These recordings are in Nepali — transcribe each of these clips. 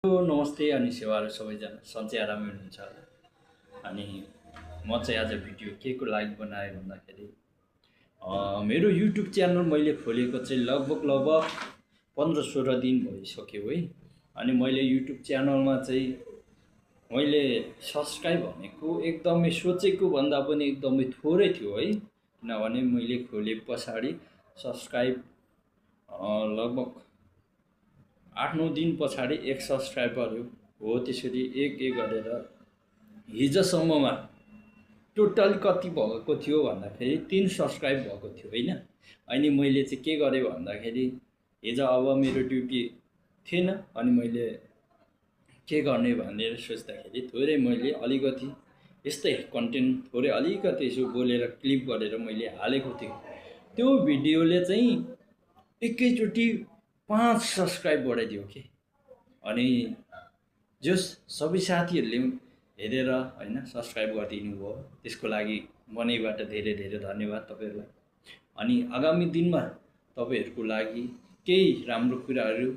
नमस्ते अनि सेवाहरू सबैजना सन्चै आरामै हुनुहुन्छ होला। अनि म चाहिँ आज भिडियो के को लागि बनाएँ भन्दाखेरि मेरो युट्युब च्यानल मैले खोलेको चाहिँ लगभग 15-16 दिन भइसक्यो है। अनि मैले युट्युब च्यानलमा चाहिँ मैले सब्सक्राइब भनेको एकदमै सोचेको भन्दा पनि एकदमै थोरै थियो है। किनभने मैले खोले पछाडि सब्सक्राइब लगभग 8-9 दिन पछाडि एक सब्सक्राइबर हो। त्यसरी एक गरेर हिजोसम्ममा टोटल कति भएको थियो भन्दाखेरि 3 सब्सक्राइब भएको थियो हैन। अनि मैले चाहिँ के गरेँ भन्दाखेरि हिजो अब मेरो ड्युटी थिएन। अनि मैले के गर्ने भनेर सोच्दाखेरि थोरै मैले अलिकति यस्तै कन्टेन्ट थोरै अलिकति यसो बोलेर क्लिप गरेर मैले हालेको थिएँ। त्यो भिडियोले चाहिँ एकैचोटि 5 सब्सक्राइब बढाइदियो कि। अनि जस सबै साथीहरूले हेरेर हैन सब्सक्राइब गरिदिनु भयो, त्यसको लागि मनैबाट धेरै धेरै धन्यवाद तपाईहरुलाई। अनि आगामी दिनमा तपाईहरुको लागि केही राम्रो कुराहरू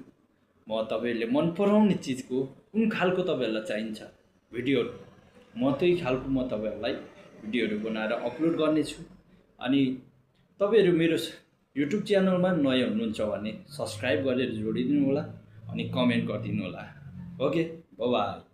म तपाईहरुले मन पराउने चीजको कुन खालको तपाईहरुलाई चाहिन्छ भिडियो म त्यही खालको म तपाईहरुलाई भिडियोहरू बनाएर अपलोड गर्नेछु। अनि तपाईहरु मेरो युट्युब च्यानलमा नयाँ हुनुहुन्छ भने सब्सक्राइब गरेर जोडिदिनु होला अनि कमेन्ट गरिदिनु होला। Okay, bye bye.